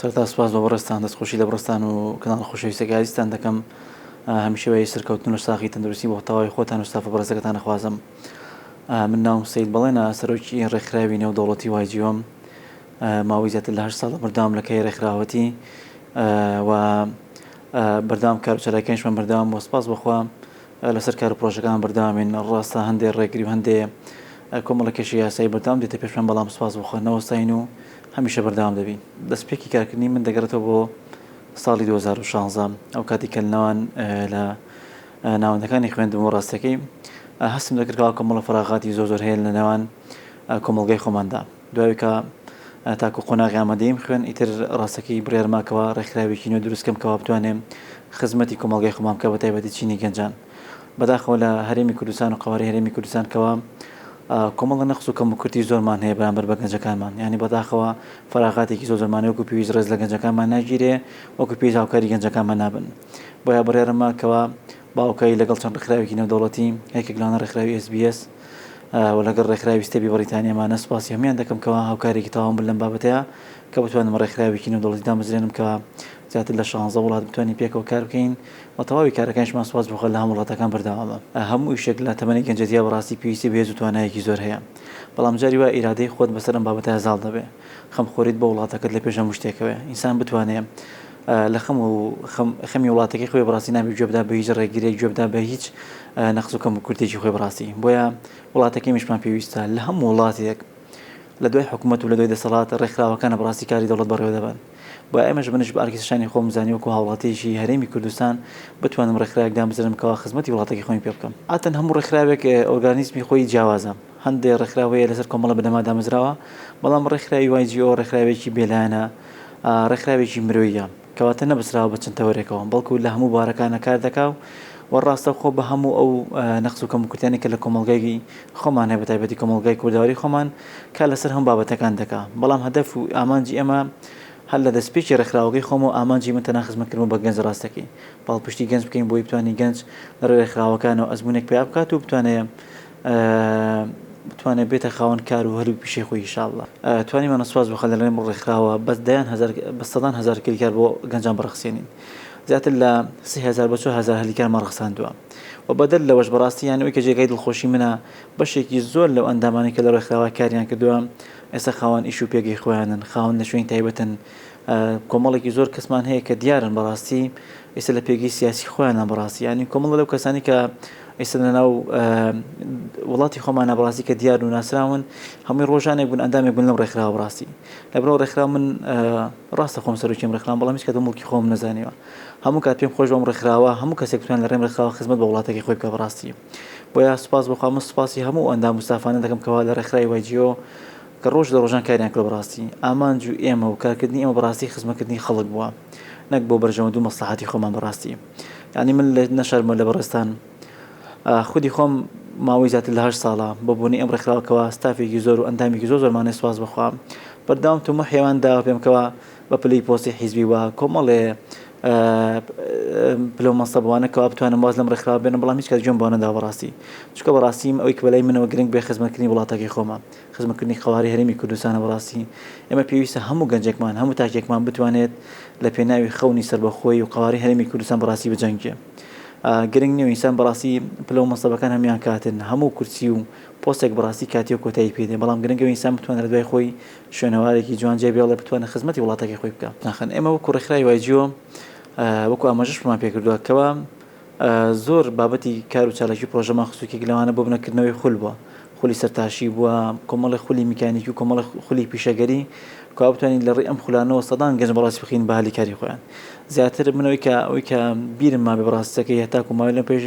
سەرتا سوپاس بۆ بەڕێستان دەستخۆشی لە بڕستان و کەناڵ خۆشەویستە گازیستان دەکەم. هەمیشە بە سەرکەوتن و ساخی تەندروستی بۆ تەواوی خۆتان و ستافە بەڕێزەکەتان نەخوازم. من ناوم سەید بەڵێنە، سەرۆکی ڕێکخراوی نێودەوڵەتی وایجیۆم. ماوەی زیاتر لە 8 ساڵ بەردەوام لە کەی ڕێکخراوەتی و بەردەوام کار و چالاکیانشمان بەردەوام بۆ سپاس بخوا لەسەر کار و پرۆژەکان بەردەوامین. ڕاستە هەندێک ڕێگری و هەندێک کۆمەڵێکیشی یاسایی بەردەوام دێتە پێشمان، بەڵام سپاس بخوا نەوەستاین و هەمیشە بەردەوام دەبین. دەستپێکی کارکردنی من دەگەڕێتەوە بۆ ساڵی 2016 ئەو کاتی کە لەناوان لە ناوەندەکانی خوێندم و ڕاستەکەی هەستم دەکردەوە کۆمەڵە فراغاتی زۆر هەیە لە نێوان کۆمەڵگەی خۆماندا. دوای کە تاکو قۆناغی ئامادەیم خوێن، ئیتر ڕاستەکەی بڕیارماکەوە ڕێکخراوێکی نوێ دروستکەم کەوا بتوانێم خزمەتی کۆمەڵگەی خۆمان بکە، بە تایبەتی چینی گەنجان بەداخەوە لە هەرێمی کوردستان و قەواری هەرێمی کوردستان کەوا کۆمەڵە نەخس و کەموکورتی زۆرمان هەیە بەرامبەر بە گەنجەکانمان. یعنی بەداخەوە فراغاتێکی زۆرمانەیە وەکو پێویست ڕێز لە گەنجەکانمان ناگیرێ، وەکو پێویست هاوکاری گەنجەکانمان نابن. بۆیە بڕیارەمە کەوا باوکایی لەگەڵ چەند ڕێکخراوێکی نێودەوڵەتی هەیەکێک لەوانە ڕێکخراوی SBS و لەگەڵ ڕێکخراوی ستێپی بەریتانیامانە سپاسی هەمویان دەکەم کەوا هاوکارێکی تەواو بن لەم بابەتەیە کە بتوانم ڕێکخراوێکی نێودەوڵەتی دامەزرێنم کە زیاتر لە 16 وڵات بتوانین پێکەوە کار بکەین و تەواوی کارەکانیشمان سپاس بخۆ لە هەموو وڵاتەکان بەردەوامە. هەموو ئیشێک لە تەمەنی گەنجەتیا بەڕاستی پێویستی بەهێز و توانایەکی زۆر هەیە، بەڵام جاری وا ئیرادەی خۆت بەسەر ئەم بابەتە هەزاڵ دەبێ، خەمخۆریت بە وڵاتەکەت لە پێش هەموو شتێکەوەیە. ئینسان بتوانێت لە خەمی وڵاتەکەی خۆی بەڕاستی نابێت گوێبدا بە هیچ ڕێگیرێک، گوێبدا بە هیچ نەخس و کەموکورتێکی خۆی بەڕاستی. بۆیە وڵاتەکەمیشمان پێویستە لە هەموو وڵاتێک لە دوای حکوومەت و لە دوای دەسەڵات ڕێکخراوەکانە بەڕاستی کاری دەوڵەت بەڕێوە دەبن. بۆ ئێمەش بنش بە ئارکێشانی خۆم زانی وەکو هاوڵاتیشی هەرێمی کوردستان بتوانم ڕێکخراوێک دامەزرم کەوا خزمەتی وڵاتەکەی خۆی پێ بکەم. ئاتەن هەموو ڕێکخراوێک ئۆرگانیزمی خۆی جیاوازە، هەندێک ڕێکخراوەیە لەسەر کۆمەڵە بنەما دامەزراوە، بەڵام ڕێکخراوی وایجیۆ ڕێکخراوێکی بێلایەنە، ڕێکخراوێکی مرۆییە کەواتە نەبەسراوە بە چەند تەوەرێکەوە، بەڵکو لە هەموو بارەکانە کار دەکا و ڕاستە خۆ بە هەموو ئەو نەخس و کەموکورتیانی کە لە کۆمەڵگای خۆمان هەیە، بە تایبەتی کۆمەڵگای کورداوەری خۆمان کار لەسەر هەم بابەتەکان دەکا. بەڵام هەدەف و ئامانجی ئێمە هەر لە دەستپێکی ڕێکخراوەکەی خۆم و ئامانجی من تەنها خزمەتکردن بە گەنج ڕاستەکەی پاڵپشتی گەنج بکەین بۆی بتوانین گەنج لە ڕێکخراوەکانەوە ئەزمونێک پێ بکات و بتوانێت بێتە خاوەن کار و هەلو پیشەی خۆی ئینشاءالله. توانیمانە سوپاس بخە لە لەم ڕێکخراوە بە سەدان هەزار کلیکار بۆ گەنجان بەڕەخسێنین، زیاتر لە 30,000 بە 4,000 هەلیکارمان ڕەخساندووە و بەدەل لەوەش بەڕاستی یانەوەی کە جێگای دڵخۆشی منە بەشێکی زۆر لەو ئەندامانی کە لە ڕێکخراوە کاریان کردووە ئێستا خاوەن ئیش و پێگەی خۆیانن، خاوەن لە شوێنی تایبەتن. کۆمەڵێکی زۆر کەسمان هەیە کە دیارن بەڕاستی ئێستا لە پێگەی سیاسی خۆیانە بەڕاستی، ینی کۆمەڵە لەو کەسانی کە ئێستا لەناو وڵاتی خۆمانە بەڕاستی کە دیار و ناسراون هەمووی ڕۆژانێک بوون ئەندامێک بوون لەم ڕێکخراوە بەڕاستی. لەبەرەوە ڕێکخراو من ڕاستە خۆم سەرۆکیم ڕێکخراوە، بەڵام هیچ کات مڵکی خۆم نەزانیوە. هەموو کات پێم خۆش بەم ڕێکخراوە هەموو کەسێک بتوان لە ڕێم ڕێکخراوە خزمەت بە وڵاتێکی خۆی بکە بەڕاستی. بۆیە سوپاس بخوا، من سوپاسی هەموو ئەندام مستافانە دەکەم کەوا لە ڕێکخراوی وایجیۆ کە ڕۆژ لە ڕۆژان کاریان کرد بەڕاستی. ئامانج و ئێمە و کارکردنی ئێمە بەڕاستی خزمەتکردنی خەڵک بووە، نەک بۆ بەرژەوەندی و مەسلحەتی خۆمان بەڕاستی. یعنی من لە نەشەرمە لە بەڕێستان خودی خۆم ماوەی زیاتر لە 8 ساڵە بۆ بوونی ئەم ڕێکخراوەکەوە ستافێکی زۆر و ئەندامێکی زۆرمانە سوپاس بخوا بەردەوام تومە حێوان داوە پێم کەوا بە پلەی پۆستی حیزبی وە کۆمەڵێ پلە و مەنسەبوانە کەوا بتوانم واز لەم ڕێکخراوە بێنم، بەڵام هیچ کات گوێم بۆ نەداوە بەڕاستی. چونکە بەڕاستیم ئەوەی کە بەلای منەوە گرنگ بێ خزمەتکردنی وڵاتەکەی خۆمان، خزمەتکردنی خەواری هەرێمی کوردستانە بەڕاستی. ئێمە پێویستە هەموو گەنجێکمان هەموو تاکێکمان بتوانێت لە پێناوی خەونی سربەخۆی و قەواری هەرێمی کوردستان بەڕاستی بجەنگێ. گرنگ نییە ئینسان بەڕاستی پلە و مەنسەبەکان هەمیان کاتن، هەموو کورسی و پۆستێک بەڕاستی کاتی و کۆتایی پێدێ، بەڵام گرنگەوە ئینسان بتوانێت لە دوای خۆی شوێنەوارێکی جوان جێ بێڵێ بتوانێت خزمەتی وڵاتەکەی خۆی بکات. ناخن ئێمە وەکو ڕێکخراوی وایجیۆ وەکو ئاماژەشمان پێ کردووە کەوا زۆر بابەتی کار و چالاکی پرۆژەمان خصوصیێک لەوانە بۆ بنەکردنەوەی خول بووە، خولی سەرتاشی بووە، کۆمەڵی خولی میکانیکی و کۆمەڵی خولی پیشەگەری کەوا بتوانین لە ڕێی ئەم خولانەوە سەدان گەنج بەڕاستی بخین بە هەلیکاری خۆیان. زیاتر منەوەی کە بیرم ما بێ بەڕاستەکەی هەتاکو ماوەی لەم پێش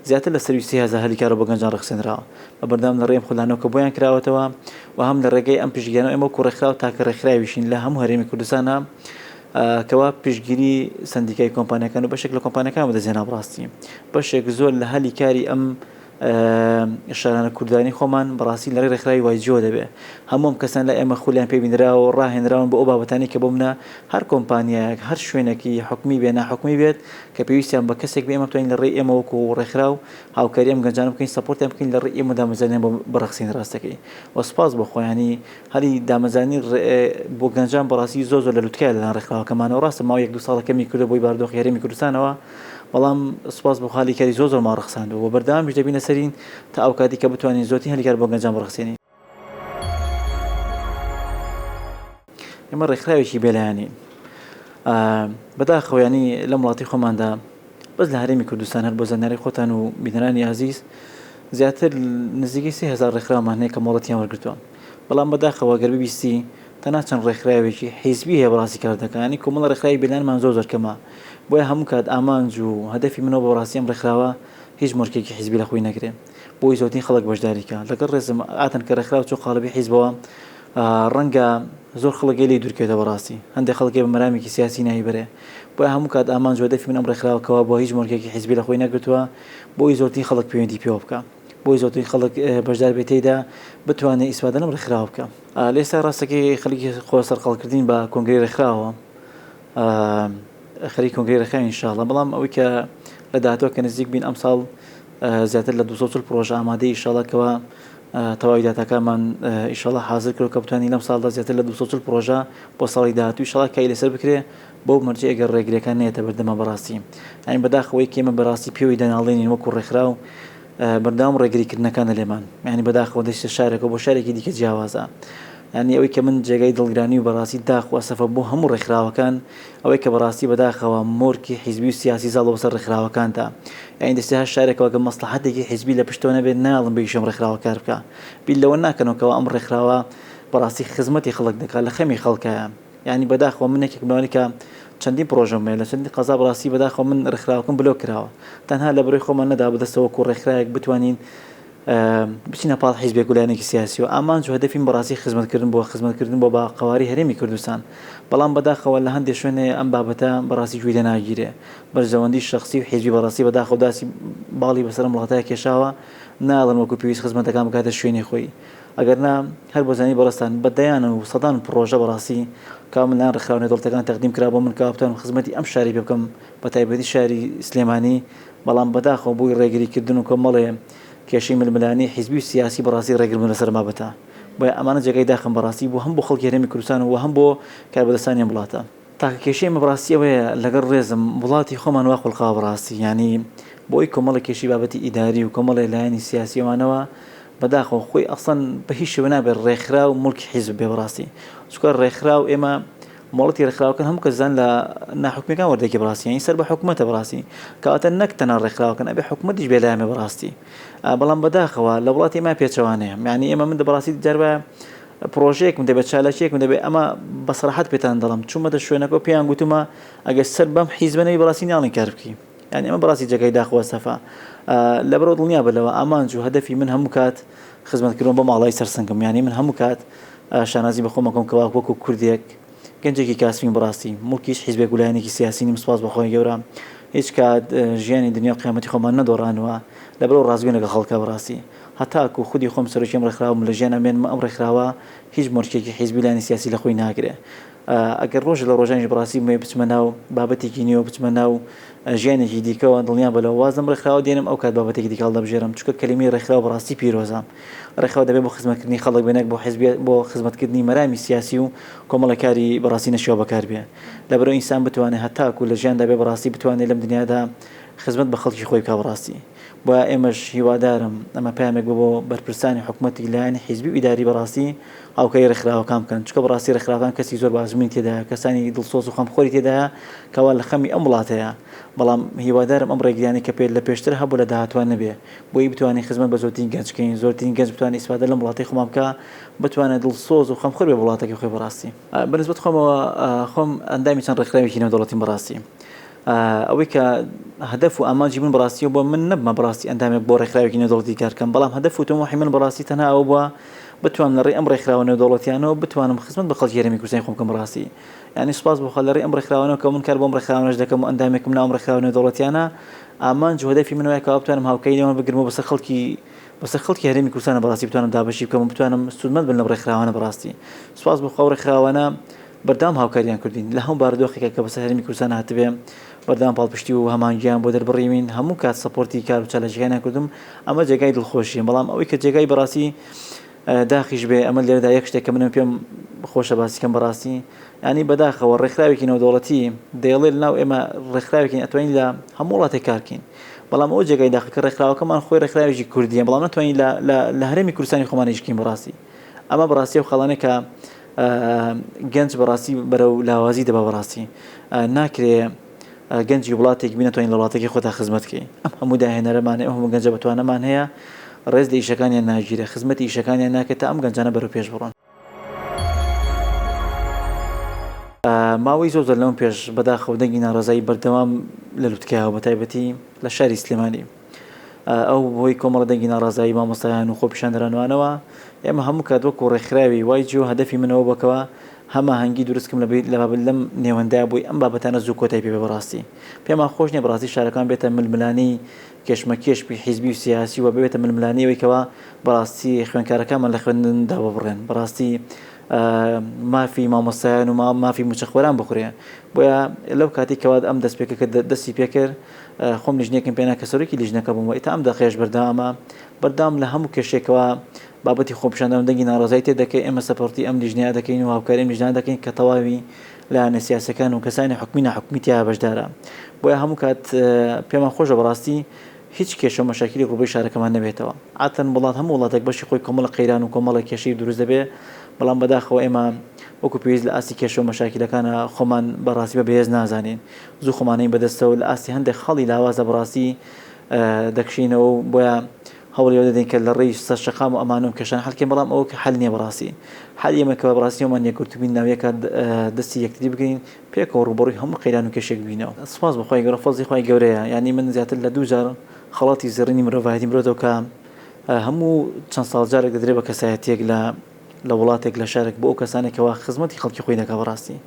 زیاتر لە سەروی 30,000 هەلیکارە بۆ گەنجان ڕەخسێنراوە بە بەردەوام لە ڕێی ئەم خولانەوە کە بۆیان کراوەتەوە و هەم لە ڕێگەی ئەم پشتگیرانەوە ئێمە وەکو ڕێکخراو تاکە ڕێکخراویشین لە هەموو هەرێمی کوردستانە کەوا پشتگیری سندیکای کۆمپانیەکان و بەشێک لە کۆمپانیەکان بەدەستهێنا بەڕاستی بەشێک زۆر لە هەلیکاری ئەم شارانە کوردانی خۆمان بەڕاستی لەڕێی ڕێکخراوی وای جۆ دەبێ هەموم کەسان لە ئێمە خۆلیان پێبینراوە و ڕاهێنراون بۆ ئەو بابەتانی کە بۆ منە هەر کۆمپانیایەک هەر شوێنێکی حکومی بێ ناحکومی بێت کە پێویستیان بە کەسێک بێ ئێمە بتوانین لە ڕێی ئێمە وەکو ڕێکخراو هاوکاری ئەم گەنجانە بکەین سەپۆرتیان بکەین لە ڕێی ئێمە دامەزانیان بۆ بەڕەخسین ڕاستەکەی وەسپاس بۆ خۆیانی هەری دامەزانی بۆ گەنجان بەڕاستی زۆر لە لوتکای لەلایەن ڕێکخراوەکەمانەوە ڕاستە ماوە 1-2 ساڵەکەمی کردو بۆی بارودۆخی هەرێمی کوردستانەوە بەڵام سوپاس بۆ خالی کاری زۆر ماڕەخساندەوە بەردەوامیش دەبینە سەرین تا ئەو کاتی کە بتوانین زۆرترین هەلیکار بۆ گەنجان بڕەخسێنین. ئێمە ڕێکخراوێکی بێلایەنین بەداخەوە ینی لە وڵاتی خۆماندا بەس لە هەرێمی کوردستان هەر بۆ زانیاری خۆتان و بینەرانی عەزیز زیاتر نزیکەی 30,000 ڕێکخراومان هەیە کە مۆڵەتیان وەرگرتووە بەڵام بەداخەوە گەر ببیستی تەنها چەند ڕێکخراوێکی حیزبی هەیە بەڕاستی کار دەکەن کۆمەڵە ڕێکخراوی بێلایەنمان زۆر کەمە بۆیە هەموو کات ئامانج و هەدەفی منەوە بە ڕاستی ئەم ڕێکخراوە هیچ مۆرکێکی حیزبی لە خۆی نەگرێ بۆی زۆرترین خەڵک بەشداریکە لەگەڵ ڕێزم ئاتەن کە ڕێکخراو چۆ قاڵبی حیزبەوە ڕەنگە زۆر خەڵکی لێی دوورکێتە بەڕاستی هەندێک خەڵکی بە مەرامێکی سیاسی نایبرێ بۆیە هەموو کات ئامانج و هەدەفی من ئەم ڕێکخراوەکەوە بۆ هیچ مۆرکێکی حیزبی لە خۆی نەگرتووە بۆی زۆرترین خەڵک پەیوەندی پێوە بکە بۆی زۆرترین خەڵک بەشدار بێتەیدا بتوانێت ئیسفادە لەم ڕێکخراوە بکە لێستا ڕاستەکەی خەڵکی خۆ سەرقاڵکردین بە کۆنگرەی ڕێکخراوە خەری کۆنگرەی ڕێکخراوی ئینشاڵڵا بەڵام ئەوەی کە لە داهاتوە کە نزیک بین ئەم ساڵ زیاتر لە 240 پرۆژە ئامادەی ئینشاڵڵاکەوە تەواوی داتاکانمان ئینشاڵڵا حازر کرد کە بتوانین لەم ساڵدا زیاتر لە 240 پرۆژە بۆ ساڵی داهاتوو ئینشاڵڵا کای لەسەر بکرێ بۆ مەرجێ ئەگەر ڕێگرەکان نێتە بەردەمە بەڕاستی ئەین بەداخەوەی کێمە بەڕاستی پێوەی دەناڵێنین وەکو ڕێکخراو بەردەوام ڕێگریکردنەکانە لێمان یعنی بەداخەوە دەچێتە شارێکەوە بۆ شارێکی دیکە جیاوازە ینی ئەوەی کە من جێگای دڵگرانی و بەڕاستی داخوا سەفە بۆ هەموو ڕێکخراوەکان ئەوەی کە بەڕاستی بەداخەوە مۆرکی حیزبی و سیاسی زاڵەوە سەر ڕێکخراوەکاندا یعنی دەستێ شارێکەوە کە مەسلحەتێکی حیزبی لە پشتەوە نەبێت ناڵم بەیشەم ڕێکخراوە کار بکە بیل لەوە ناکەنەوەکەوە ئەم ڕێکخراوە بەڕاستی خزمەتی خەڵک دەکات لە خەمی خەڵکایە یعنی بەداخەوە منێک بنەوەی کە چەندین پرۆژەم لە چەندی قەزا بەڕاستی بەداخەوە من ڕێکخراوەکەم بلۆ کراوە تەنها لە بەرەوەی خۆمان نەدا بەدەستەوە کو ڕێکخراوێک بتوانین بچینە پاڵ حیزبێک و لایەنێکی سیاسی و ئامانج و هەدەفین بەڕاستی خزمەتکردن بۆ باقەواری هەرێمی کوردستان بەڵام بەداخەوە لە هەندێک شوێنێ ئەم بابەتە بەڕاستی گوێ دەناگیرێ بەرزەوەندی شخصی و حیزبی بەڕاستی بەداخەوە داسی باڵی بەسەر وڵاتای کێشاوە ناڵن وەکو پێویست خزمەتەکان بکاتە شوێنی خۆی ئەگەر نا هەر بۆ زانی بەڕستان بەدەیانە و سەدان پرۆژە بەڕاستی کاملان ڕێکخراو نێودەوڵەتەکان تەقدیم کرا بۆ من کە بتوانم خزمەتی ئەم شاری پێ بکەم بە تایبەتی شاری سلێمانی بەڵام بەداخەوە بووی ڕێگریکردن و کۆمەڵێ کێشەی ململانی حیزبی و سیاسی بەڕاستی ڕێگربوون لەسەر مابەتە بۆیە ئەمانە جێگای داخم بەڕاستی بۆ هەم بۆ خەڵکی هەرێمی کوردستان و هەم بۆ کاربەدەستانیان وڵاتە تاکە کێشەی مە بەڕاستی ئەوەیە لەگەڵ ڕێزم وڵاتی خۆمان وا خوڵقا بەڕاستی ینی بۆی کۆمەڵە کێشی بابەتی ئیداری و کۆمەڵی لایەنی سیاسیەوانەوە بەداخەوە خۆی ئەسڵەن بە هیچ شێوە نابێت ڕێکخراو و مڵکی حیزب بێ بەڕاستی چونکە ڕێکخراو ئێمە مۆڵەتی ڕێکخراوەکان هەموو کەس زان لە ناحکومیەکان وەردەگی بەڕاستی یعنی سەر بە حکومەتە بەڕاستی کەواتە نەک تەنها ڕێکخراوەکان ئەبێ حکومەتیش بێ لایەمێ بەڕاستی بەڵام بەداخەوە لە وڵاتی ئێمە پێچەوانەیە یعنی ئێمە من دەبڕاستی جاربە پرۆژەیەکم دەبێت چالەکێکم دەبێت ئەمە بەسەراحەت پێتان دەڵم چوومەتە شوێنەکە و پێیان گوتمە ئەگەر سەر بەم حیزبەنەوەی بەڕاستی ناڵین کار بکەین یعنی ئەمە بەڕاستی جێگای داخەوە سەفا لەبەرەوە دڵنیا بەلەوە ئامانج و هەدەفی من هەموو کات خزمەتکردن بە ماڵای سەرسنگم یعنی من هەموو کات شانازی بە خۆمەکەم کەوا وەکو کوردێک گەنجێکی کاسبین بەڕاستی مڵکیش حیزبێک و لایەنێکی سیاسی نیم سپاس بەخۆی گەورە هیچ کات ژیانی دنیا قیامەتی خۆمان نەدۆڕانەوە لەبەرەوە ڕازگوێن لەگەڵ خەڵکە بەڕاستی هەتاکو خودی خۆم سەرۆکی ئەم ڕێکخراوم لە ژیانە مێنمە ئەم ڕێکخراوە هیچ مۆرچێکی حیزبی لایەنی سیاسی لە خۆی ناگرێ ئەگەر ڕۆژ لە ڕۆژانیش بەڕاستی بچمە ناو بابەتێکی نیوە بچمە ناو ژیانێکی دیکەوە دڵنیا بەلەوە وازم ڕێکخراوە دێنم ئەو کات بابەتێکی دیکە هەڵدەبژێرم چونکە کەلیمەی ڕێکخراو بەڕاستی پیرۆزە ڕێکخراو دەبێت بۆ خزمەتکردنی خەڵک بێنێک بۆ حیزب بۆ خزمەتکردنی مەرامی سیاسی و کۆمەڵە کاری بەڕاستی نەشێوە بەکار بێ لەبەرەوە ئینسان بتوانێت هەتاکو لە ژیاندا بێ بەڕاستی بتوانێت لەم دنیادا خزمەت بە خەڵکی خۆی بکا بەڕاستی بۆ ئێمەش هیوادارم ئەمە پامێک بۆ بەرپرسانی حکوومەتی لایەنی حیزبی و ئیداری بەڕاستی هاوکاری ڕێکخراوەکان بکەن چونکە بەڕاستی ڕێکخراوەکان کەسی زۆر بازمین تێدایە کەسانی دڵسۆز و خەمخۆری تێدایە کەوا لە خەمی ئەم وڵاتەیە بەڵام هیوادارم ئەم ڕێگریانی کە پێ لە پێشتر هەبوو لە داهاتوان نەبێ بۆی بتوانین خزمەت بە زۆرترین گەنج بکەین زۆرترین گەنج بتوانین ئیسفادە لەم وڵاتی خۆمان بکە بتوانێت دڵسۆز و خەمخۆر بێ وڵاتێکی خۆی بەڕاستی بەنسبەت خۆمەوە خۆم ئەندامی چەند ڕێکخراوێکی نێودەوڵەتیم بەڕاستی ئەوەی کە هەدەف و ئامانجی من بەڕاستی بۆ من نەبمە بەڕاستی ئەندامێک بۆ ڕێکخراوێکی نێودەوڵەتی کارکەم بەڵام هەدەف و تۆمۆحی من بەڕاستی تەنها ئەوە بووە بتوان لڕێ ئەم ڕێکخراوە نێودەوڵەتیانەوە بتوانم خزمەت بە خەڵکی هەرێمی کوردستانی خۆم بکەم ڕاستی. یعنی سوپاس بۆ خەڵ لە ڕێ ئەم ڕێکخراوانەوە کە من کار بۆم ڕێکخراوانەش دەکەم و ئەندامێکم ناو ئەم ڕێکخراوە نێودەوڵەتیانە ئامانج و هەدەفی من وایە کە بتوانم هاوکاری لێوان بگرمەوە بەسەر خەڵکی هەرێمی کوردستان بەڕاستی بتوانم دابەشی بکەم و بتوانم سودمەند بن لەم ڕێکخراوانە بەڕاستی. سوپاس بۆ خەڵ ڕێکخراوانە بەردەوام هاوکاریان کردین لە هەموو بارودۆخێکە کە بەسەر هەرێمی کوردستان هاتبێ بەردەوام پاڵپشتی و هەمانگیان بۆ دەربڕیمین هەموو کات سەپۆرتی کار و چالەنجەکانیان کردم ئەمە جێگای دڵخۆشیە. بەڵام ئەوەی کە جێگای بەڕاستی داخیش بێ ئەمە لێرەدا یەک شتێک کە من پێم خۆشە باسیکەم بەڕاستی ینی بەداخەوە ڕێکخراوێکی نێودەوڵەتی دەیڵێ ناو ئێمە ڕێکخراوێکی ئەتوانین لە هەموو وڵاتێک کارکەین. بەڵام ئەو جێگای داخەکە ڕێکخراوەکەمان خۆی ڕێکخراوێکی کوردیە بەڵام ناتوانین لە هەرێمی کوردستانی خۆمان هیچکین بەڕاستی. ئەمە بەڕاستی و خەڵانێک کە گەنج بەڕاستی بەرەو لاوازی دەبا بەڕاستی ناکرێ گەنجی وڵاتێک بینەتوانین لە وڵاتێکی خۆتا خزمەتکەی. ئەم هەموو داهێنەرەمانێ ئەم هەموو گەنجە بەتوانەمان هەیە ڕێز لە ئیشەکانیان ناگیرێ خزمەتی ئیشەکانیان ناکێت تا ئەم گەنجانە بەرەو پێش بڕۆن. ماوەی زۆر لەم پێش بەداخەوە دەنگی ناڕزایی بەردەوام لە لوتکایەوە بەتایبەتی لە شاری سلێمانی ئەو بۆی کۆمەڵە دەنگی ناڕزایی مامۆستایان و خۆپیشاندەرانوانەوە ئێمە هەموو کات وەکو ڕێکخراوی وای جیۆ هەدەفی منەوە بکەوە هەمە هەنگی دروستکەم لە لەم نێوەندای بووی ئەم بابەتانە زوو کۆتای پێ بەڕاستی پێمان خۆش نییە بەڕاستی شارەکان بێتە ململانی کێشمەکێشپی حیزبی و سیاسی و بێتە ململانیەوەیکەوە بەڕاستی خوێنکارەکانمان لە خوێندندا بڕێن بەڕاستی مافی مامۆستایان و مافی موچەخوەران بخورێ. بۆیە لەو کاتێکەوە ئەم دەستپێکە دەستی پێکرد خۆم لیژنێکم پێنا کە سەرۆکی لیژنەکە بووم ئیتا ئەم دەخێش بەردام لە هەموو کێشێکەوە بابەتی خۆپیشاندان دەنگی ناڕزایی تێ دەکەی ئێمە سەپۆرتی ئەم لیژنیا دەکەین و هاوکاری ئەم لیژنە دەکەین کە تەواوی لایەنە سیاسەکان و کەسانی حکومی ناحکومیتیا بەشدارە. بۆیە هەموو کات پێمان خۆشە بەڕاستی هیچ کێشە و مەشاکلی ڕوبەی شارەکەمان نەبێتەوە. عاتەن وڵات هەموو وڵاتێک بەشی خۆی کۆمەڵە قەیران و کۆمەڵە کێشەی دروست دەبێ بەڵام بەداخەوە ئێمە وەکو پێویست لە ئاستی کێشە و مەشاکلەکانە خۆمان بەڕاستی بە بەهێز نازانین زوو خۆمانەی بەدەستەوە لە ئاستی هەندێک خەڵی لاوازە بەڕاستی دەکشینەوە بۆیە هەوڵی دەدەین کە لە ڕێی سەرشەقام و ئەمانە و کێشان حەلکەین بەڵام ئەوە کە حەل نییە بەڕاستی حەل ئێمەکە بەڕاستیەوەمان یەکگرتوبین ناویەکە دەستی یەکتری بگەین پێکەوە ڕوبەڕووی هەموو قەیران و کێشێک بینەوە. سوپاس بەخوای گەورە فەزڵی خوای گەورەیە یعنی من زیاتر لە 2000 خەڵاتی زێڕینی مرۆڤایەتی مرۆڤەوە کە هەموو چەند ساڵ جارێک دەدرێت بە کەسایەتیەک لە وڵاتێک لە شارێک بۆ ئەو کەسانێکەوە خزمەتی خەڵکی خۆی دەکات بەڕاستی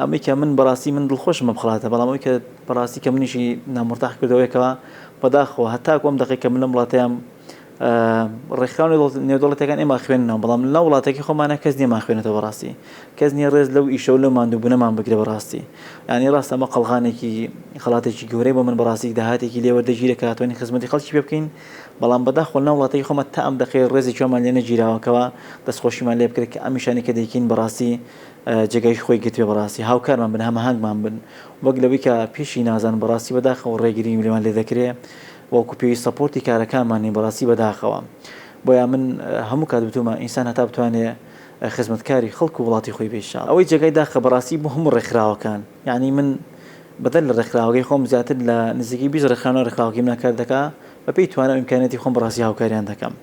ئەمەی کە من بەڕاستی من دڵخۆشم بخڵاتە بەڵام ئەوەی کە بەڕاستی کە منیشی نامۆرتاح کردەوەیەکەوە بەداخەوە هەتاکو ئەم دەقەی کە من لەم وڵاتەیەم ڕێکخراوی نێودەوڵەتەکان ئێمە خوێننەوە بەڵام لە وڵاتێکی خۆمانە کەس نییە ماخوێنێتەوە بەڕاستی کەس نییە ڕێز لەو ئیشە و لەو ماندووبوونەمان بگرێ بەڕاستی ینی ڕاست ئەمە قەڵغانێکی خەڵاتێکی گەورەی بۆ من بەڕاستی داهاتێکی لێوەردەگیرە کە هاتوانین خزمەتی خەڵکی پێ بکەین بەڵام بەداخەوە لە وڵاتێکی خۆمە تا ئەم دەقەی ڕێزی چۆمان لێ نەگیراوەکەوە دەستخۆشیمان لێ بکرێت کە ئەمیشانی کە دەیکین بەڕاستی جێگای خۆی گرتوێ بەڕاستی هاوکارمان بن هەماهنگمان بن وەک لەوەی کە پێشی نازان بەڕاستی بەداخەوە ڕێگیری لێمان لێ دەکرێت وەکو پێویست سەپۆرتی کارەکانمانی بەڕاستی بەداخەوە. بۆیە من هەموو کات بتومە ئینسان هەتا بتوانێت خزمەتکاری خەڵک و وڵاتی خۆی بێشا ئەوەی جێگای داخە بەڕاستی بۆ هەموو ڕێکخراوەکان یعنی من بەدەل لە ڕێکخراوەکەی خۆم زیاتر لە نزیکی 20 ڕێکخراوە ڕێکخراوەکەی منە کار دەکا بەپێی توانە ئیمکانەتی خۆم بەڕاستی هاوکاریان دەکەم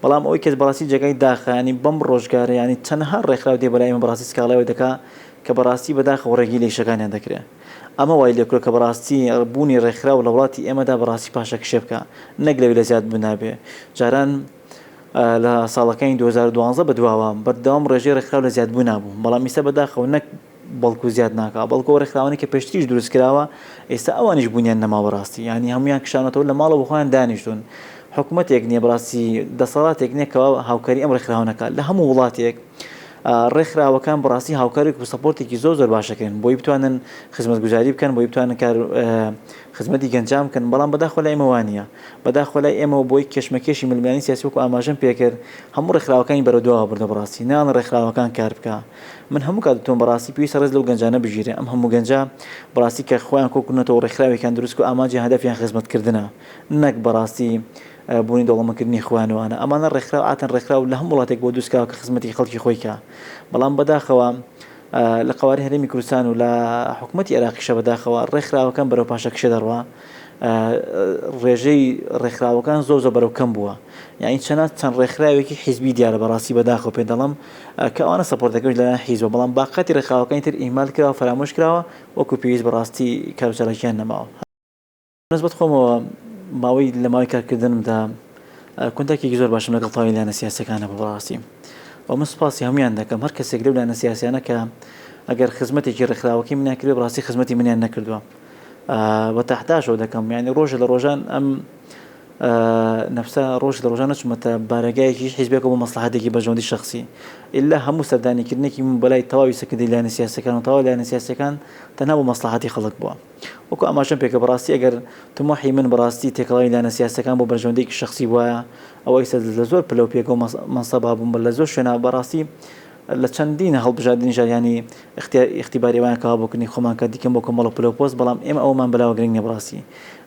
بەڵام ئەوەی کەس بەڕاستی جێگای داخە ینی بەم ڕۆژگارە ینی چەندها ڕێکخراو دێ بەلای من بەڕاستی سکاڵایەوە دەکا کە بەڕاستی بەداخەوە ڕێگی لە ئیشەکانیان دەکرێت ئەمە وای لێکرۆ کە بەڕاستی بوونی ڕێکخراو لە وڵاتی ئێمەدا بەڕاستی پاشە کشێ بکە نەک لەوی لە زیاد بنابێ جاران لە ساڵەکانی 2012 بەدواوە بەردەوام ڕێژەی ڕێکخراو لە زیادبوو نابوو بەڵام ئێستا بەداخەوە نەک بەڵکو زیاد ناکە بەڵکو ڕێکخراوانی کە پێشتریش دروست کراوە ئێستا ئەوانیش بوونیان نەما بەڕاستی ینی هەمویان کشانەتەوە لە ماڵە بخۆیان دانیشتون حکوومەتێک نییە بەڕاستی دەسەڵاتێک نییە کەەوە هاوکاری ئەم ڕێکخراوەکە لە هەموو وڵاتێک ڕێکخراوەکان بەڕاستی هاوکارێک و سەپۆرتێکی زۆر باشەکەن بۆی بتوانن خزمەتگوزاری بکەن بۆی بتوانن کار خزمەتی گەنجام بکەن بەڵام بەداخەوە لای ئێمە وانە بەداخەوە لای ئێمە بۆی کێشمەکێشی ململانی سیاسی وەکو ئاماژەم پێکرد هەموو ڕێکخراوەکانی بەرەودەوە بردە بەڕاستی نان ڕێکخراوەکان کار بکە من هەموو کاتتۆم بەڕاستی پێویستە ڕێز لەو گەنجانە بژیرێ ئەم هەموو گەنجە بەڕاستی کە خۆیان کۆکردنەوە ڕێکخراوێکیان دروست و ئاماجی هەدەفیان خزمەتکردنە نەک بەڕاستی بوونی دەوڵەمەکردنی خوانوانە ئەمانە ڕێکخراو ئاتەن ڕێکخراو لە هەموو وڵاتێک بۆ دروستکەوە کە خزمەتی خەڵکی خۆیکە بەڵام بەداخەوە لە قواری هەرێمی کوردستان و لە حکوومەتی عێراقیشە بەداخەوە ڕێکخراوەکان بەرەو پاشە کشە دەڕوا ڕێژەی ڕێکخراوەکان زۆر بەرەو کەم بووە یعنی چەند ڕێکخراوێکی حیزبی دیارە بەڕاستی بەداخەوە پێ دەڵم کە ئەوانە سەپۆرتەکەش لە حیزبە بەڵام باقەتی ڕێکخراوەکانی تر ئیمال کراوە فەرامۆش کراوە وەکو پێویست بەڕاستی کاروچالەکیان نەماوە نسبەت خۆمەوە ماوەی لە ماوەی کارکردنمدا کوونتێکی زۆر باشم لەگەڵ تەواوی لایەنە سیاسیەکانە بەڕاستی و من سوپاسی هەمویان دەکەم هەر کەسێک لەو لایەنە سیاسیانە کە ئەگەر خزمەتێکی ڕێکخراوەکەی منیان کردێ بەڕاستی خزمەتی منیان نەکردووە بە تەحتاشەوە دەکەم یعنی ڕۆژە لە ڕۆژان ئەم نفسە ڕۆژ لە ڕۆژانە چمەتە بارەگایەکی حیزبێکە بۆ مەسلحەتێکی بەژەوندی شخصی ئللا هەموو سەردانیکردنێکی من بەلای تەواوی سەکردی لایەنە سیاسیەکان و تەواو لایەنە سیاسیەکان تەنها بۆ مەسلحەتی خەڵک بووە وەکو ئاماژەم پێکە بەڕاستی ئەگەر تمۆحی من بەڕاستی تێکەڵاوی لایەنە سیاسیەکان بۆ بەژەوندێکی شخصی وایە ئەوە ئێستا لە زۆر پلە و پێکە و مەنسەبا بووم لە زۆر شوێنە بەڕاستی لە چەندینە هەڵبژاردننی ژاریانی اختیباریوان کەوا بۆکردنی خۆمان کە دیکەم بۆ کۆمەڵە پلە و پۆست بەڵام ئێمە ئەومان بەلاوە گرنگ نیە بەڕاستی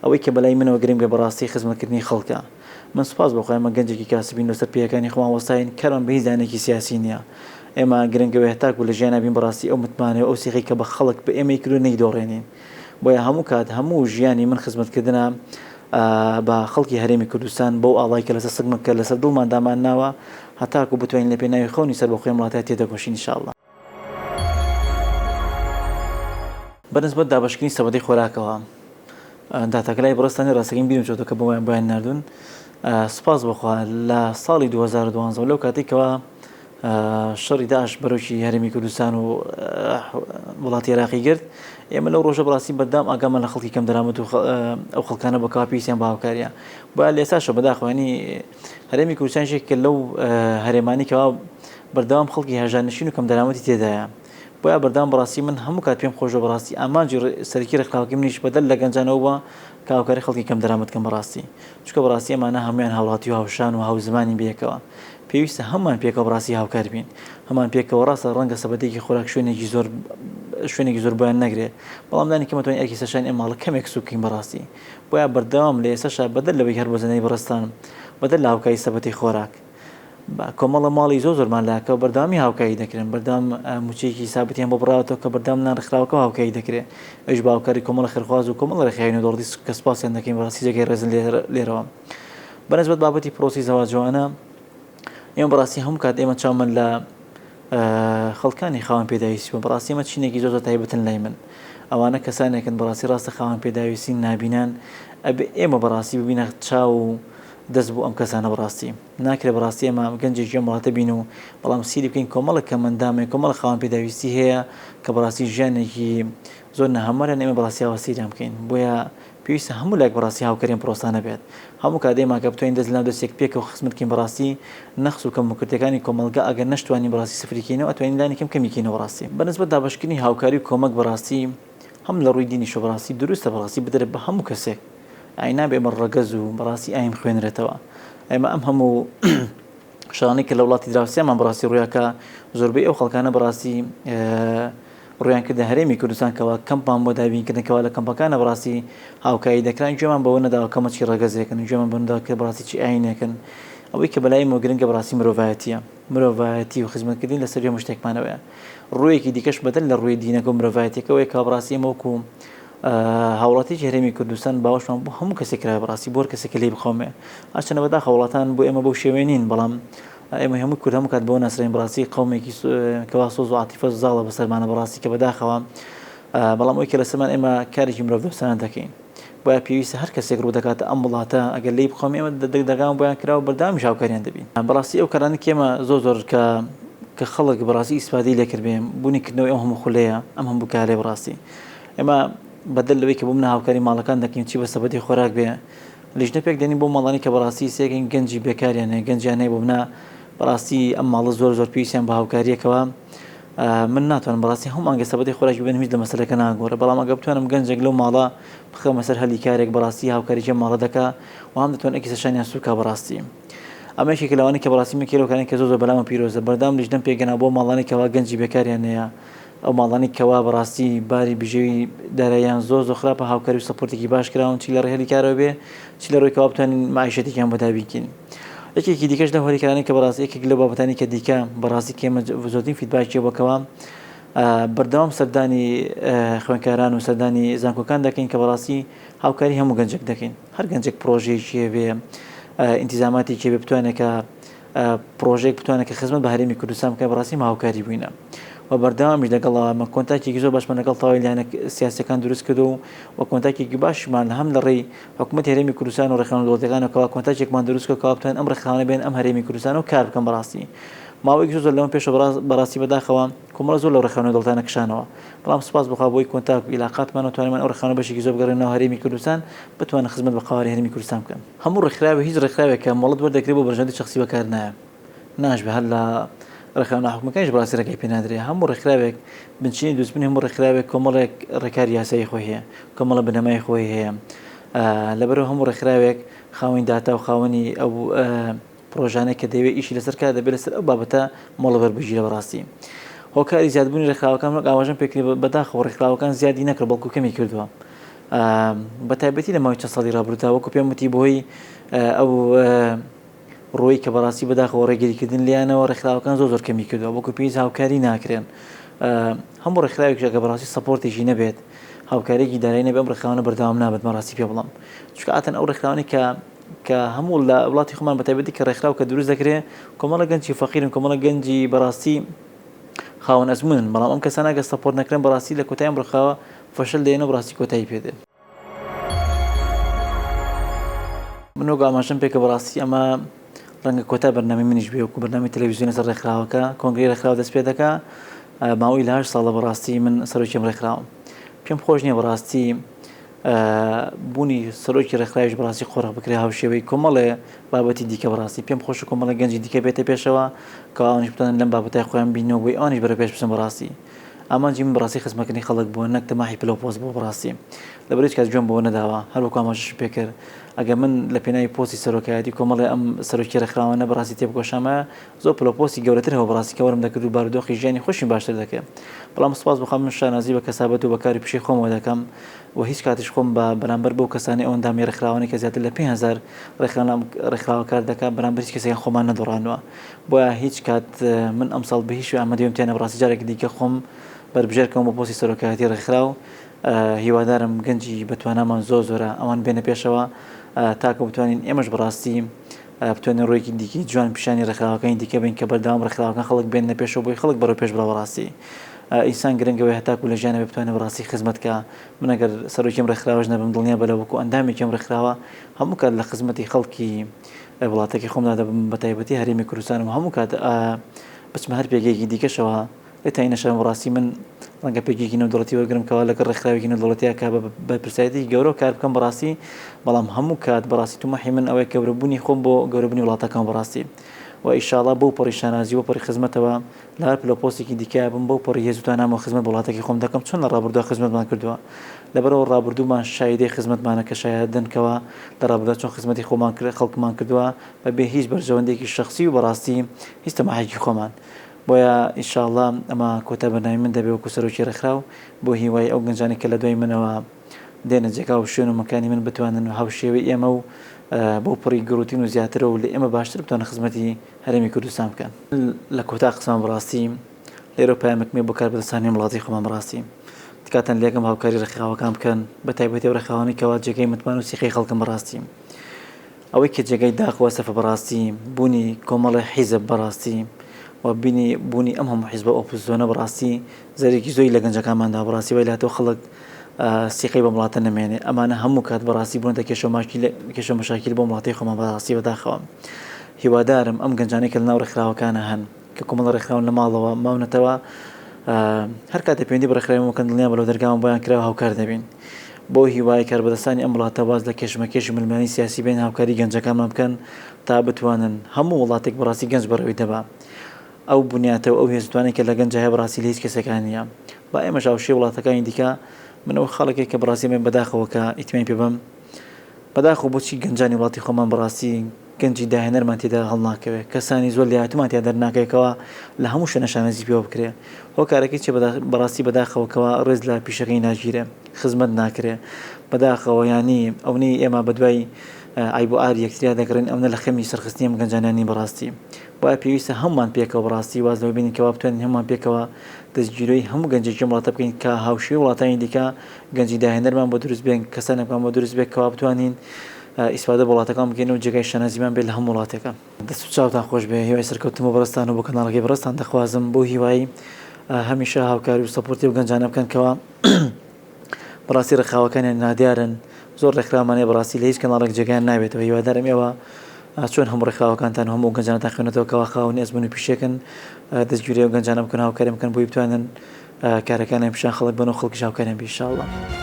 ئەوەی کە بەلای منەوە گرنگ بێ بەڕاستی خزمەتکردنی خەڵکە من سوپاس بۆ خۆیمە گەنجێکی کاسبین لەسەر پێیەکانی خۆمان وەستاین کەرم بە هیچ زانێکی سیاسی نییە ئێمە گرنگەوە هەتاکو لە ژیانە بین بەڕاستی ئەو متمانەوە ئەو سیخی کە بە خەڵک بە ئێمەی کرد و نەیدۆڕێنین بۆیە هەموو کات هەموو ژیانی من خزمەتکردنە بە خەڵکی هەرێمی کوردستان بەو ئاڵای کە لەسەر سەگمە کە لەسەر دڵمان دامان ناوە هەتاکو بتوانین لە پێناوی خەونی سەر بە خۆی وڵاتات تێدەگۆشین ئینشاءالله بەنسبەت دابەشکردنی سەبەدەی خۆراکەوە داتاکەلای بڕستانی ڕاستەکەین بیرم چۆتە کە بۆیان بۆیان نردون سپاس بخوا لە ساڵی 2012 لەو کاتێکەوە شەڕی داعش بەرەوکی هەرێمی کوردستان و وڵاتی عێراقی گرت ئێمە لەو ڕۆژە بەڕاستی بەردام ئاگامان لە خەڵکی کەم دەرامەت و ئەو خەڵکانە بە کاپیسیان بە هاوکاریە بۆیە لە ئێستاشە بەداخوانی هەرێمی کوردستان شێک لەو هەرێمانی کەوا بەردەوام خەڵکی هێژانشین و کەم دەرامەتی تێدایە بۆیە بەردام بەڕاستی من هەموو کات پێم خۆشە بەڕاستی ئامانجی سەرکی ڕێکخراوەکەی منیش بەدەل لە گەنجانەوە کە هاوکاری خەڵکی کەم دەرامەتکەم بەڕاستی چونکە بەڕاستی ئەمانە هەمویان هاوڵاتی و هاوشان و هاوزمانی بەیەکەوە پێویستە هەمان پێکەوە بەڕاستی هاوکار بین هەمان پێکەوە ڕاستە ڕەنگە سەبەتێکی خۆراک شوێنێکی زۆر بۆیان نەگرێت بەڵام دانی کە مەتوانین ئەرکی سەشانی ئەم ماڵە کەمێک سوکەین بەڕاستی بۆیە بەردەوام لە ئێستاشا بەدەل لەوەی هەر بۆزەنەی بەڕستان بەدەل لە هاوکاری سەبەتی خۆراک کۆمەڵە ماڵی زۆرمان لاکە بەردامی هاوکاری دەکرێن بەردام موچەیەکی سابتیان بۆ بڕاتەوە کە بەردام نانڕخراوەکە هاوکاری دەکرێت ئەوش باوکاری کۆمەڵە خێرخواز و کۆمەڵ ڕێکخراوی دۆڕی کە سپاسیان دەکەین بەڕاستی جێگەی ڕێزن لێرەوە بەنسبەت بابەتی پرۆسی زەواجوانە ئێمە بەڕاستی هەموو کات ئێمە چاومە لە خەڵکانی خاوەن پێداویستی و بەڕاستی ئێمە چینێکی زۆر تایبەتن لای من ئەوانە کەسانێکن بەڕاستی ڕاستە خاوەن پێداویستی نابینان ئەبێ ئێمە بەڕاستی ببینە چاو دەست بۆ ئەم کەسانە بەڕاستی ناکرێت بەڕاستی ئەمە گەنجێکی ئەم وڵاتە بین و بەڵام سیری بکەین کۆمەڵە کە مندامێک کۆمەڵە خاوەن پێداویستی هەیە کە بەڕاستی ژیانێکی زۆر نەهەموارن ئێمە بەڕاستی هاوسیریان بکەین بۆیە پێویستە هەموو لایەک بەڕاستی هاوکاریان پرۆستانە بێت هەموو کاتێما کە بتوانین دەست لەناو دەستێک پێکەوە خزمەتکەین بەڕاستی نەخس و کەموکردەکانی کۆمەلگا ئەگەر نەشتوانین بەڕاستی سفریکەینەوە ئەتوانین لانی کەمکەمیکەینەوە بەڕاستی بەنسبەت دابەشکردنی هاوکاری و کۆمەک بەڕاستی هەم لە ڕووی دینیشە بەڕاستی دروستە بەڕاستی بدرێت بە هەموو کەسێک ئاینا بێ ئێمە ڕەگەز و بەڕاستی ئایم خوێنرێتەوە ئێمە ئەم هەموو شانەی کە لە وڵاتی دراوسیامان بەڕاستی ڕوویاکە زۆربەی ئەو خەڵکانە بەڕاستی ڕویان کردە هەرێمی کوردستانکەوە کەمپان بۆ دابینکردنەوە لە کەمپەکانە بەڕاستی هاوکاری دەکران گوێمان بەوە نەداوە کەمەچی ڕەگەزێکن گوێمان بەندا کە بەڕاستی چی ئاینێکن ئەوەی کە بەلایمەوە گرنگە بەڕاستی مرۆڤایەتی و خزمەتکردن لەسەر هەموو شتێکمانەوەیە ڕوویەکی دیکەش بەدەل لە ڕووی دینەکە و مرۆڤایەتیەکەوەی کە بەڕاستی ئێمە وەکو هاوڵاتیی هەرێمی کوردستان باوەشمان بۆ هەموو کەسێک کرای بەڕاستی بۆ کەسێک لێ بخۆمێ ئاچەنە بەداخە وڵاتان بۆ ئێمە بەو شێوێنین بەڵام ئێمە هەموو کورد هەموو کات بۆ ناسرین بەڕاستی قەومێکی کەوا سۆز و عاتیفە زاڵە بەسەرمانە بەڕاستی کە بەداخەوە بەڵام ئەوی کە لەسەرمان ئێمە کارێکی مرۆڤ دۆستانە دەکەین بۆیە پێویستە هەر کەسێک ڕوو دەکاتە ئەم وڵاتە ئەگەر لێی بخۆم ئێمە دەرگاوان بۆیان کراوە بەردامی هاوکاریان دەبین بەڕاستی ئەو کارانە ئێمە زۆر کە خەڵک بەڕاستی ئیسپادەی لێکردبێن بوونیکردنەوەی ئەم هەموو خولەیە ئەم هەموو کارێ بەڕاستی ئێمە بەدەل لەوەی کە بۆ منە هاوکاری ماڵەکان دەکەین چی بە سەبەتی خۆراک بێ لیژنە پێک دێنین بۆ ماڵانی کە بەڕاستی سێکین گەنجی بێکاریانە گەنجیانەی بۆ منە بەڕاستی ئەم ماڵە زۆر پێویستیان بە هاوکاریەکەوە من ناتوانم بەڕاستی هەموو سەبەتی خۆراکی بێن هیچ لە مەسەلەکە ناگۆڕە بەڵام ئەگە بتوانم گەنجێک لەو ماڵە بخەمە سەر هەلی کارێک بەڕاستی هاوکاریی ماڵە دەکا و هەم دەتوان ئەکی سەشانیان سوکا بەڕاستی ئەمەشێکی لەوانی کە بەڕاستی مەکێلەکانی کە زۆر بەلامە پیرۆزە بەردام لیژنەم پێگەنا بۆ ماڵانی کەوا گەنجی بێکاریان هەیە ئەو ماڵانی کەوا بەڕاستی باری بژێوی داراییان زۆر خراپە هاوکاری و سەپۆرتێکی باش کراون چی لە ڕێهێلی کارەوە بێ چی لە ڕۆی کەوا بتوانین معیشەتێکیان بەدابیکەین یەکێکی دیکەش لە هۆریکارانی کە بەڕاستی یەکێک لە بابەتانی کە دیکە بەڕاستی کێمە زۆرترین فیدباکی بۆکەوە بەردەوام سەردانی خوێندکاران و سەردانی زانکۆکان دەکەین کە بەڕاستی هاوکاری هەموو گەنجێک دەکەین هەر گەنجێک پرۆژەیەکی بێ ئینتیزاماتێکی بێ بتوانێت کە پرۆژێک بتوانێت کە خزمەت بە هەرێمی کوردستان بکە بەڕاستی هاوکاری بووینە و بەردەوامیش لەگەڵەوە مە کۆنتاکێکی زۆر باشمان لەگەڵ تەواوی لایەنە سیاسیەکان دروست کردو و کۆنتاکێکی باشمان هەم لە ڕێی حکوومەت هەرێمی کوردستان و ڕێکخراوە دەوڵەتیەکانەوە کۆنتاکێکمان دروست کرد کە بتوانین ئەم ڕێکخراوانە بێن ئەم هەرێمی کوردستان و کار بکەن بەڕاستی ماوەیەکی زۆر لەمە پێشەوە بەڕاستی بەداخەوە کۆمەڵە زۆر لەو ڕێکخراوە دەوڵەتانە کشانەوە بەڵام سوپاس بخوا بۆی کۆنتاک و عیلاقاتمان توانمان ئەو ڕێکخراوە بەشێکی زۆر بگەڕێنەوە هەرێمی کوردستان بتوانن خزمەت بە قواری هەرێمی کوردستان بکەن هەموو ڕێکخراوێک هیچ ڕێکخراوێک کە مۆڵەت وەردەگرێت بۆ بەرژەوەندی شەخسی بەکار نایە ناشبێت هەر لە ڕێکخراوە ناحکومیەکانیش بەڕاستی ڕێگای پێ نادرێت هەموو ڕێکخراوێک بنچینی دروستبوونی هەموو ڕێکخراوێک کۆمەڵێک ڕێکاری یاسایی خۆی هەیە کۆمەڵە بنەمای خۆی هەیە لەبەرەوە هەموو ڕێکخراوێک خاوەنی داتا و خاوەنی ئەو پرۆژانێک کە دەوێت ئیشی لەسەر کار دەبێت لەسەر ئەو بابەتە مۆڵە بەربژیرە بەڕاستی هۆکاری زیادبوونی ڕێکخراوەکان ئاواژەم پێکردی بەداخەوە ڕێکخراوەکان زیادی نەکرد بەڵکو کەمی کردووە بە تایبەتی لە ماوەی چەند ساڵی ڕابردوودا وەکو پێم وتی بۆی ئەو ڕۆی کە بەڕاستی بەداخەوە ڕێگەریکردن لیانەوە ڕێکخراوەکان زۆر کەمی کردووە وەکو پێویست هاوکاری ناکرێن هەموو ڕێکخراوێکە کە بەڕاستی سەپۆرتێکی نەبێت هاوکارێکی دارایی نەبێت ئەم ڕێکخراوانە بەردەوام نابێت مەڕاستی پێ بڵم چونکە ئاتەن ئەو ڕێکخراوانی کە هەموو لە وڵاتی خۆمان بە تایبەتی کە ڕێکخراو کە دروست دەکرێت کۆمەڵە گەنجی فەقیرن کۆمەڵە گەنجی بەڕاستی خاوەن ئەزمونن بەڵام ئەم کەسانە کە سەپۆرت نەکرێن بەڕاستی لە کۆتایی ئەم ڕێکخراوە فەشل دێنە و بەڕاستی کۆتایی پێدێت من وەکو ئاماژەم پێکە بەڕاستی ئەمە ڕەنگە کۆتا بەرنامەی منیش بێ وەکو بەرنامەی تەلەڤیزیۆنی سەر ڕێکخراوەکە کۆنگرەی ڕێکخراو دەست پێ دەکا ماوەی لە 8 ساڵە بەڕاستی من سەرۆکیم ڕێکخراوم پێم خۆش نییە بەڕاستی بوونی سەرۆکی ڕێکخراویش بەڕاستی قۆڕق بکرێ هاوشێوەی کۆمەڵێ بابەتی دیکە بەڕاستی پێم خۆشە کۆمەڵە گەنجی دیکە بێتە پێشەوە کە ئەوانیش بتوانن لەم بابەتای خۆیان بینەوە بۆی ئەوانیش بەرە پێش بچن بەڕاستی ئامانجی من بەڕاستی خزمەتکردنی خەڵک بووە نەک تەماحی پلۆپۆست بوو بەڕاستی لەبەر هیچ کات گوێم بەوە نەداوە هەروەکو ئاماژەش پێ کرد ئەگە من لە پێناوی پۆستی سەرۆکایەتی کۆمەڵێ ئەم سەرۆکی ڕێکخراوانە بەڕاستی تێبگۆشامە زۆر پلۆپۆستی گەورەتر هەوە بەڕاستی کە وەرم دەکرد و بارودۆخی ژیانی خۆشی باشتر دەکەم بەڵام سوپاس بخوام من شانازی بە کەسابەت و بەکاری پیشەی خۆمەوە دەکەم و هیچ کاتیش خۆم بە بەرامبەر بەو کەسانی ئەوەندامی ڕێکخراوانی کە زیاتر لە 5,000 ڕێکخراوە کار دەکات بەرامبەر هیچ کەسێکیان خۆمان نەدۆڕانەوە بۆیە هیچ کات من ئەم ساڵ بە هیچ شێوە ئامادەیم تێنە بەڕاستی جارێکی دیکە خۆم بەربژێرکەم بۆ پۆستی سەرۆکایەتی ڕێکخراو هیوادارم گەنجی بەتوانامان زۆرە ئەوان بێنە پێشەوە تاکە بتوانین ئێمەش بەڕاستی بتوانین ڕۆیەکی دیکە جوان پیشانی ڕێکخراوەکانی دیکە بین کە بەردەوام ڕێکخراوەکان خەڵک بێنە پێشەوە بۆی خەڵک بەرەو پێش بڕە بەڕاستی ئینسان گرنگەوەی هەتاکو لە ژیانە بتوانێت بەڕاستی خزمەتکە من ئەگەر سەرۆکیم ڕێکخراوەش نەبم دڵنیا بە لە وەکو ئەندامێکم ڕێکخراوە هەموو کات لە خزمەتی خەڵکی وڵاتێکی خۆمدا دەبم بە تایبەتی هەرێمی کوردستان و هەموو کات بچمە هەر پێگەیەکی دیکەشەوە لێتاینەشەم بەڕاستی من ڕەنگە پێکێکی نەودەوڵەتی وەرگرم کەوا لەگەڵ ڕێکخراوێکی نەودەوڵەتیە کە بە پرسایەتی گەورە کار بکەم بەڕاستی بەڵام هەموو کات بەڕاستی تومەحی من ئەوەیە گەورەبوونی خۆم بۆ گەورەبوونی وڵاتەکەم بەڕاستی و ئیشاڵا بەو پەڕی شانازی و پەڕی خزمەتەوە لە هەر پلۆپۆستێکی دیکە بم بەو پەڕی هێزتوانامەوە خزمەت وڵاتێکی خۆم دەکەم چۆن لە ڕابردووە خزمەتمان کردووە لەبەرەوە ڕابردوومان شایدەی خزمەتمانە کە شایەدنکەوە لە ڕابردووە چۆن خزمەتی خۆمان کرد خەڵکمان کردووە بەبێ هیچ بەرژەوەندێکی شخصی و بەڕاستی هیچ تەماحێکی خۆمان بۆیە ئیشاءڵڵا ئەمە کۆتا بەرنامی من دەبێت وەکو سەرۆکی ڕێکخراو بۆ هیوای ئەو گەنجانی کە لە دوای منەوە دێنە جێگا و شوێن و مەکانی من بتوانن و هاوشێوەی ئێمە و بۆ پڕی گروتین و زیاترە و لە ئێمە باشتر بتوانە خزمەتی هەرێمی کوردستان بکەن لە کۆتا قسمان بەڕاستی لێرە پایامەکمێ بۆ کار بەدەستانی وڵاتی خۆمان بەڕاستی تکاتەن لێگەم هاوکاری ڕێکخراوەکان بکەن بە تایبەتی ئەو ڕێکخراوانی کەوا جێگەی متمان و سیخەی خەڵکم بەڕاستی ئەوەی کە جێگەی داخوە سەفە بەڕاستی بوونی کۆمەڵی حیزب بەڕاستی و بوونی ئەم هەموو حیزبە ئۆپۆزیسیۆنە بەڕاستی زەرێکی زۆری لە گەنجەکانماندا بەڕاستی وای لاتەوە خەڵک سیقەی بە وڵاتە نەمێنێ ئەمانە هەموو کات بەڕاستی بوونەتە کێشە مەشاکیل بۆ وڵاتی خۆمان بەڕاستی بەداخەوە هیوادارم ئەم گەنجانەی کە لەناو ڕێکخراوەکانە هەن کە کۆمەڵە ڕێکخراون لە ماڵەوە ماونەتەوە هەر کاتێک پەیوەندی بە ڕێکخراوی دڵنیا بەلەو دەرگاوم بۆیان کراوە هاوکار دەبین بۆ هیوای کاربەدەستانی ئەم وڵاتە باز لە کێشمەکێشی ملمانی سیاسی بین هاوکاری گەنجەکانمان بکەن تا بتوانن هەموو وڵاتێک بەڕاستی گەنج بەڕەوەی دەبا ئەو بنیاتەوە ئەو هێزتوانێک کە لە گەنج هەیە بەڕاستی لە هیچ کەسێکان نییە با ئێمەش هاوشێ وڵاتەکانی دیکە من ئەو خەڵکێک کە بەڕاستی من بەداخەوە کە ئیتمانی پێ بم بەداخەوە بۆچی گەنجانی وڵاتی خۆمان بەڕاستی گەنجی داهێنەرمان تێدا هەڵناکەوێت کەسانی زۆر لایەتمان تێدا دەرناکەیەوە لە هەموو شوێنە شانەزی پێوە بکرێ هۆکارەکەی چێ بەڕاستی بەداخەوەکەوە ڕێز لە پیشەکەی ناگیرێ خزمەت ناکرێ بەداخەوە ینی ئەوەی ئێمە بەدوای ئای بۆ ئار یەکتریا دەگەڕین ئەوە لە خەمی سەرخستنی ئەم گەنجانانی بەڕاستی وایە پێویستە هەمومان پێکەوە بەڕاستی واز لەوە بینین کەوا بتوانین هەمومان پێکەوە دەستگیرۆی هەموو گەنجێکی وڵاتە بکەین کە هاوشێوەی وڵاتانی دیکە گەنجی داهێنەرمان بۆ دروست بێن کەسانێکمان بۆ دروست بێت کەوا بتوانین ئیسپادە وڵاتەکان بگەین و جێگای شانازیمان بێت لە هەموو وڵاتێکە دەست و چاوتان خۆش بێ هیوای سەرکەوتنەوە بەڕستان و بۆ کەناڵەکەی بەڕستان دەخوازم بۆ هیوای هەمیشە هاوکاری و سەپۆرتی و گەنجانە بکەن کەەوە بەڕاستی ڕێکخراوەکانیان نادیارن زۆر ڕێکخراوانەیە بەڕاستی لە هیچ کەناڵێک جێگیان نابێتەوە هیوادارم ئێوە چۆن هەموو ڕێکخراوەکانتان هەموو گەنجانتان خوێنێتەوە کەوا خاوەنی ئەزمون و پیشەکەن دەستگیری و گەنجانە بکەن هاوکاری بکەن بۆی بتوانن کارەکانیان پیشان خەڵک بن و خەڵکیش هاوکاریان بێ ئینشاءڵڵا.